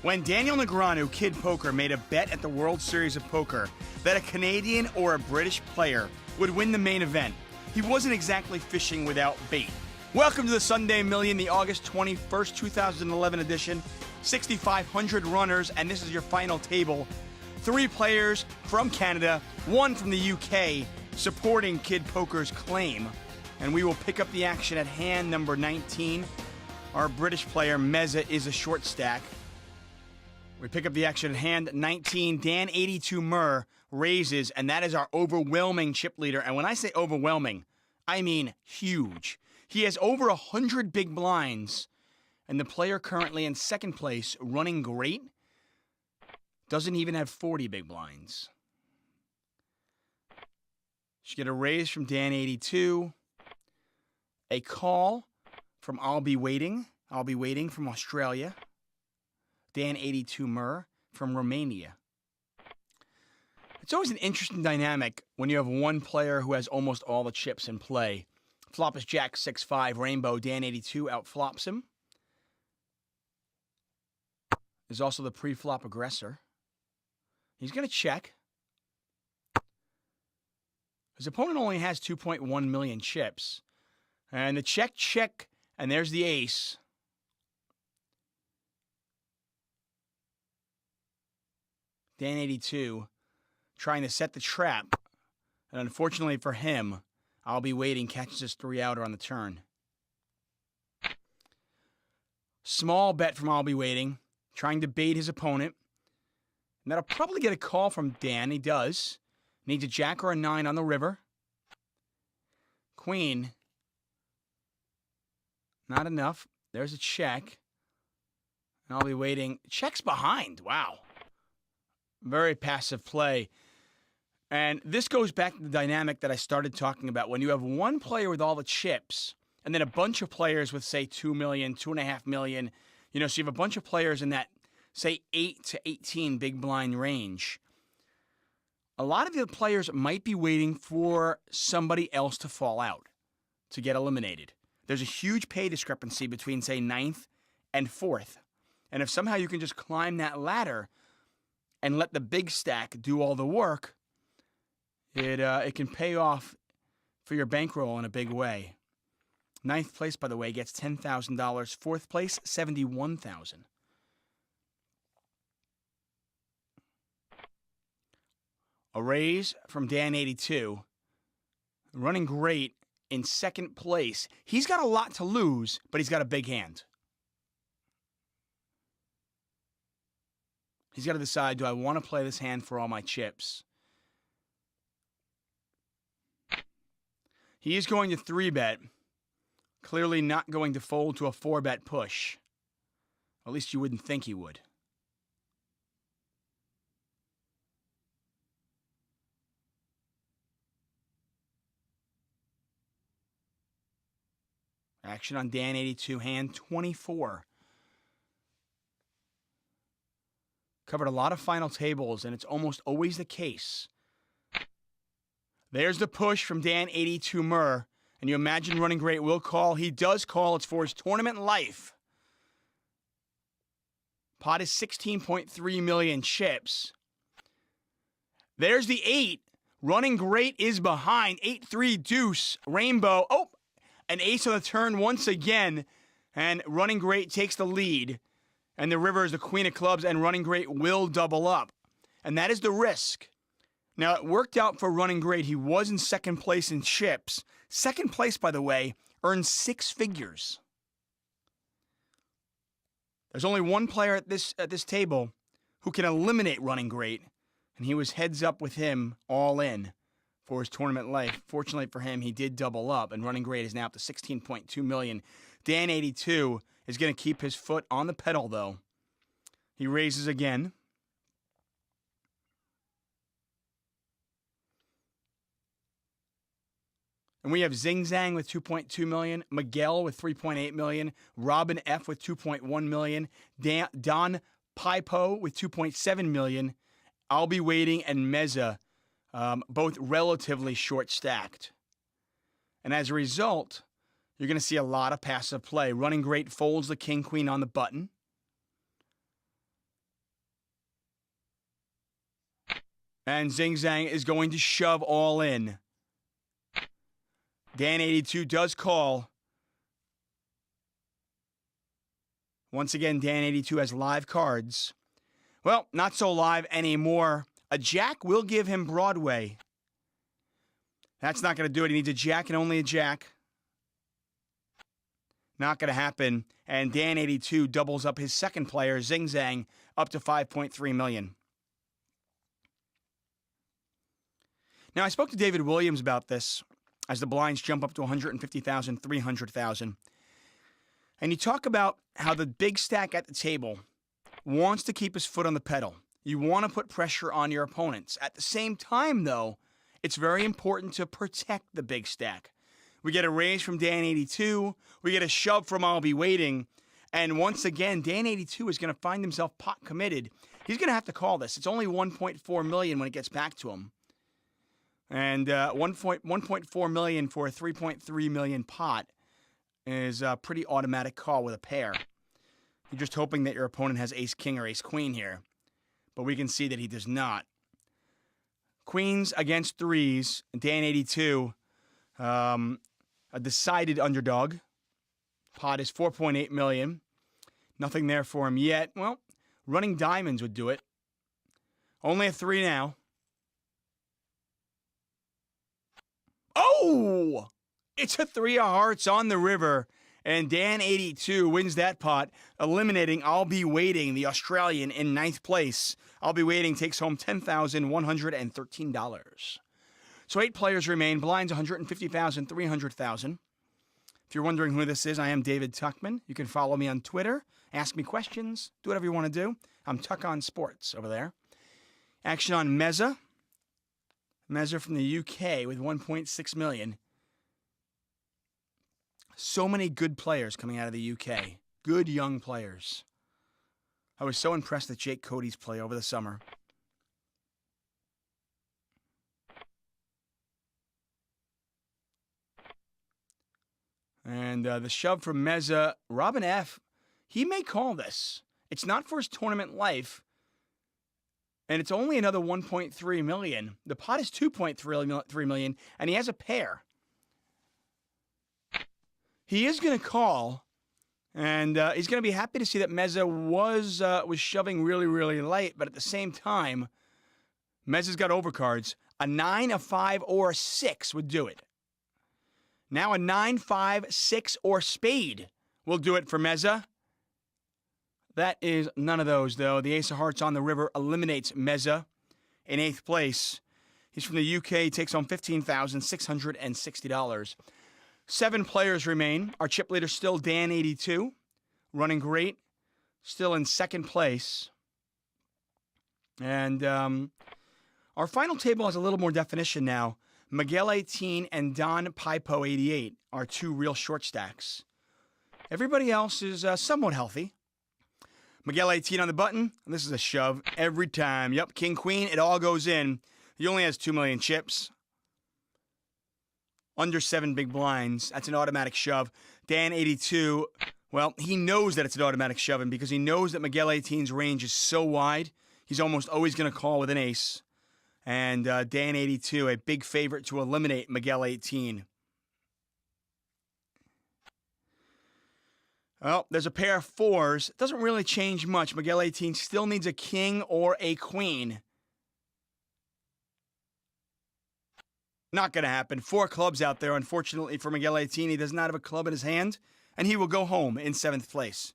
When Daniel Negreanu, Kid Poker, made a bet at the World Series of Poker that a Canadian or a British player would win the main event, he wasn't exactly fishing without bait. Welcome to the Sunday Million, the August 21st, 2011 edition. 6,500 runners, and this is your final table. 3 players from Canada, 1 from the UK, supporting Kid Poker's claim. And we will pick up the action at hand number 19. Our British player, Meza, is a short stack. We pick up the action at hand 19. Dan 82 Murr raises, and that is our overwhelming chip leader. And when I say overwhelming, I mean huge. He has over 100 big blinds, and the player currently in second place, running great, doesn't even have 40 big blinds. Should get a raise from Dan 82. A call from I'll Be Waiting from Australia. Dan 82 Murr from Romania. It's always an interesting dynamic when you have one player who has almost all the chips in play. Flop is Jack 6-5 Rainbow. Dan 82 outflops him. There's also the pre-flop aggressor. He's going to check. His opponent only has 2.1 million chips. And the check, and there's the ace. Dan 82 trying to set the trap. And unfortunately for him, I'll Be Waiting catches his 3-outer on the turn. Small bet from I'll Be Waiting, trying to bait his opponent. And that'll probably get a call from Dan. He does. Needs a jack or a 9 on the river. Queen. Not enough. There's a check. And I'll Be Waiting. Check's behind. Wow. Very passive play. And this goes back to the dynamic that I started talking about. When you have one player with all the chips, and then a bunch of players with, say, 2 million, 2.5 million, so you have a bunch of players in that, say, 8 to 18 big blind range. A lot of the players might be waiting for somebody else to fall out, to get eliminated. There's a huge pay discrepancy between, say, 9th and 4th. And if somehow you can just climb that ladder and let the big stack do all the work, it can pay off for your bankroll in a big way. 9th place, by the way, gets $10,000. 4th place, $71,000. A raise from Dan 82. Running great in second place. He's got a lot to lose, but he's got a big hand. He's got to decide, do I want to play this hand for all my chips? He is going to 3-bet. Clearly not going to fold to a 4-bet push. At least you wouldn't think he would. Action on Dan 82, hand 24. Covered a lot of final tables, and it's almost always the case. There's the push from Dan 82 Murr. And you imagine running great will call. He does call. It's for his tournament life. Pot is 16.3 million chips. There's the 8. Running great is behind. 8-3 deuce. Rainbow. Oh, an ace on the turn once again. And running great takes the lead. And the river is the queen of clubs, and running great will double up. And that is the risk. Now, it worked out for running great. He was in second place in chips. Second place, by the way, earned 6 figures. There's only one player at this table who can eliminate running great, and he was heads up with him all in for his tournament life. Fortunately for him, he did double up, and running great is now up to 16.2 million. Dan 82 is going to keep his foot on the pedal, though. He raises again. And we have Zing Zang with 2.2 million, Miguel with 3.8 million, Robin F with 2.1 million, Don Pipo with 2.7 million, I'll Be Waiting, and Meza, both relatively short stacked. And as a result, you're going to see a lot of passive play. Running great folds the king-queen on the button. And Zing Zang is going to shove all in. Dan82 does call. Once again, Dan82 has live cards. Well, not so live anymore. A jack will give him Broadway. That's not going to do it. He needs a jack and only a jack. Not going to happen. And Dan82 doubles up his second player, Zing Zang, up to $5.3 million. Now, I spoke to David Williams about this as the blinds jump up to 150,000, 300,000. And you talk about how the big stack at the table wants to keep his foot on the pedal. You want to put pressure on your opponents. At the same time, though, it's very important to protect the big stack. We get a raise from Dan82. We get a shove from I'll Be Waiting. And once again, Dan82 is going to find himself pot committed. He's going to have to call this. It's only $1.4 million when it gets back to him. And $1.4 million for a $3.3 million pot is a pretty automatic call with a pair. You're just hoping that your opponent has ace-king or ace-queen here. But we can see that he does not. Queens against threes. Dan82, a decided underdog. Pot is $4.8 million. Nothing there for him yet. Well, running diamonds would do it. Only a 3 now. Oh! It's a 3 of hearts on the river. And Dan82 wins that pot, eliminating I'll Be Waiting, the Australian, in 9th place. I'll Be Waiting takes home $10,113. So 8 players remain. Blinds 150,000, 300,000. If you're wondering who this is, I am David Tuckman. You can follow me on Twitter, ask me questions, do whatever you want to do. I'm Tuck on Sports over there. Action on Meza. Meza from the UK with $1.6 million. So many good players coming out of the UK. Good young players. I was so impressed with Jake Cody's play over the summer. And the shove from Meza. Robin F., he may call this. It's not for his tournament life. And it's only another $1.3 million. The pot is $2.3 million, and he has a pair. He is going to call, and he's going to be happy to see that Meza was shoving really, really light. But at the same time, Meza's got overcards. A 9, a 5, or a 6 would do it. Now a 9, 5, 6, or spade will do it for Meza. That is none of those, though. The ace of hearts on the river eliminates Meza in 8th place. He's from the UK, takes home $15,660. 7 players remain. Our chip leader still Dan82, running great, still in 2nd place. And our final table has a little more definition now. Miguel 18 and Don Pipo 88 are 2 real short stacks. Everybody else is somewhat healthy. Miguel 18 on the button. And this is a shove every time. Yep, king, queen, it all goes in. He only has 2 million chips. Under 7 big blinds. That's an automatic shove. Dan82, well, he knows that it's an automatic shoving because he knows that Miguel 18's range is so wide, he's almost always going to call with an ace. And Dan82, a big favorite to eliminate Miguel 18. Well, there's a pair of 4s. It doesn't really change much. Miguel 18 still needs a king or a queen. Not going to happen. 4 clubs out there. Unfortunately for Miguel 18, he does not have a club in his hand, and he will go home in 7th place.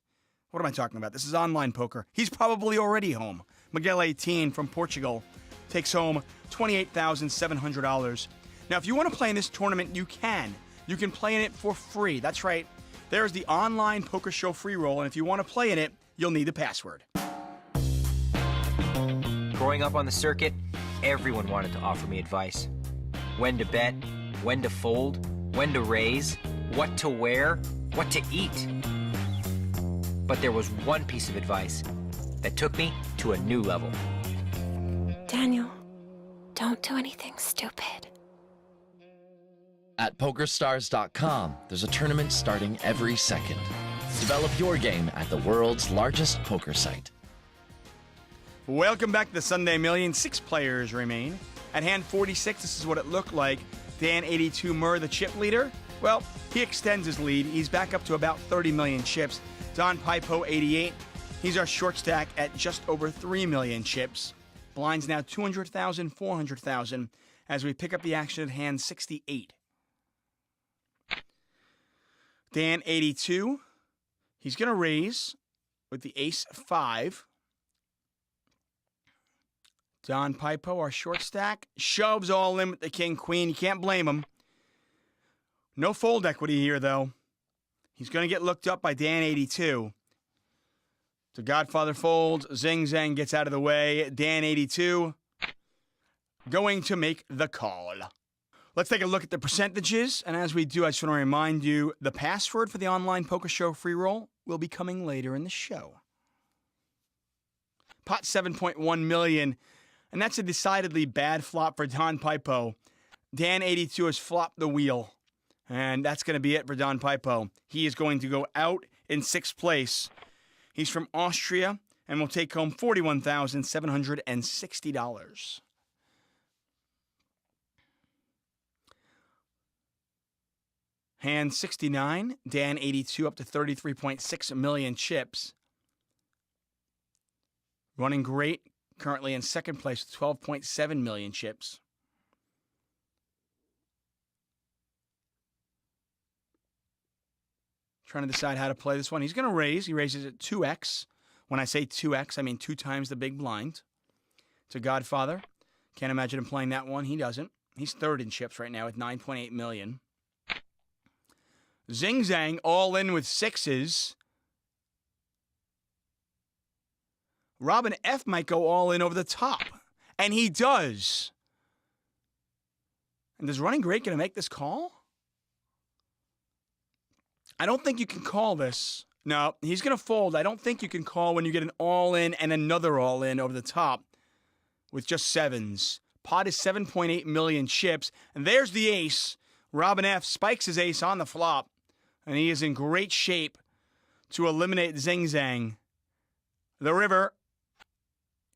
What am I talking about? This is online poker. He's probably already home. Miguel 18 from Portugal takes home $28,700. Now, if you want to play in this tournament, you can. You can play in it for free. That's right. There's the online poker show free roll, and if you want to play in it, you'll need the password. Growing up on the circuit, everyone wanted to offer me advice. When to bet, when to fold, when to raise, what to wear, what to eat. But there was one piece of advice that took me to a new level. Daniel, don't do anything stupid. At PokerStars.com, there's a tournament starting every second. Develop your game at the world's largest poker site. Welcome back to the Sunday Million. 6 players remain. At hand 46, this is what it looked like. Dan 82 Murr, the chip leader. Well, he extends his lead. He's back up to about 30 million chips. Don Pipo 88. He's our short stack at just over 3 million chips. Blinds now 200,000, 400,000 as we pick up the action at hand 68. Dan 82. He's going to raise with the ace 5. Don Pipo, our short stack, shoves all in with the king queen. You can't blame him. No fold equity here, though. He's going to get looked up by Dan 82. The Godfather folds. Zing Zang gets out of the way. Dan 82 going to make the call. Let's take a look at the percentages. And as we do, I just want to remind you, the password for the online poker show free roll will be coming later in the show. Pot 7.1 million. And that's a decidedly bad flop for Don Pipo. Dan 82 has flopped the wheel. And that's going to be it for Don Pipo. He is going to go out in 6th place. He's from Austria and will take home $41,760. Hand 69, Dan 82 up to 33.6 million chips. Running great. Currently in 2nd place with 12.7 million chips. Trying to decide how to play this one. He's going to raise. He raises at 2x. When I say 2x, I mean 2 times the big blind. It's a Godfather. Can't imagine him playing that one. He doesn't. He's 3rd in chips right now with 9.8 million. Zing Zang all in with 6s. Robin F. might go all in over the top. And he does. And is Running Great going to make this call? I don't think you can call this. No, he's going to fold. I don't think you can call when you get an all-in and another all-in over the top with just 7s. Pot is 7.8 million chips. And there's the ace. Robin F. spikes his ace on the flop. And he is in great shape to eliminate Zing Zang. The river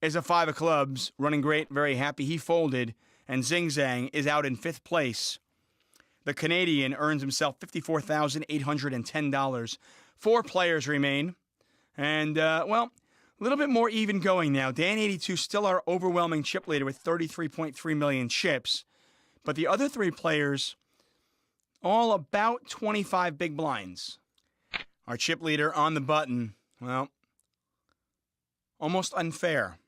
is a 5 of clubs. Running Great, very happy. He folded. And Zing Zang is out in 5th place. The Canadian earns himself $54,810. 4 players remain. And, well, a little bit more even going now. Dan 82 still our overwhelming chip leader with 33.3 million chips. But the other 3 players, all about 25 big blinds. Our chip leader on the button, well, almost unfair.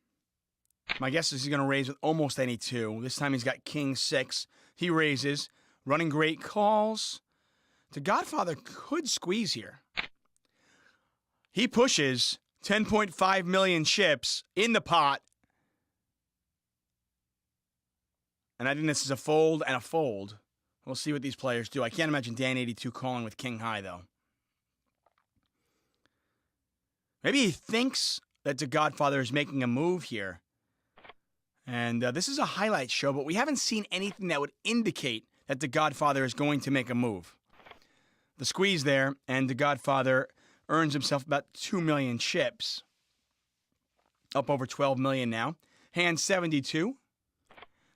My guess is he's going to raise with almost any 2. This time he's got king 6. He raises. Running Great calls. The Godfather could squeeze here. He pushes 10.5 million chips in the pot. And I think this is a fold and a fold. We'll see what these players do. I can't imagine Dan 82 calling with king high, though. Maybe he thinks that the Godfather is making a move here. And this is a highlight show, but we haven't seen anything that would indicate that the Godfather is going to make a move. The squeeze there, and the Godfather earns himself about 2 million chips. Up over 12 million now. Hand 72.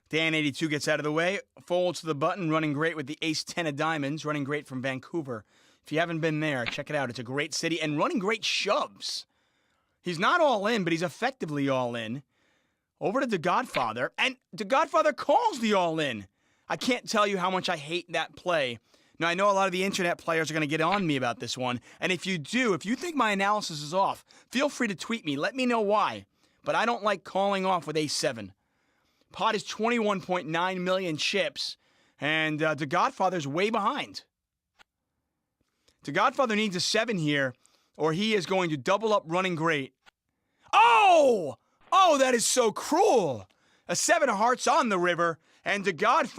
Dan 82 gets out of the way, folds to the button, Running Great with the ace 10 of diamonds, Running Great from Vancouver. If you haven't been there, check it out. It's a great city, and Running Great shoves. He's not all in, but he's effectively all in. Over to the Godfather, and the Godfather calls the all-in. I can't tell you how much I hate that play. Now, I know a lot of the internet players are going to get on me about this one, and if you do, if you think my analysis is off, feel free to tweet me. Let me know why. But I don't like calling off with ace-7. Pot is 21.9 million chips, and the Godfather's way behind. The Godfather needs a 7 here, or he is going to double up Running Great. Oh! Oh, that is so cruel. A 7 of hearts on the river, and the Godfather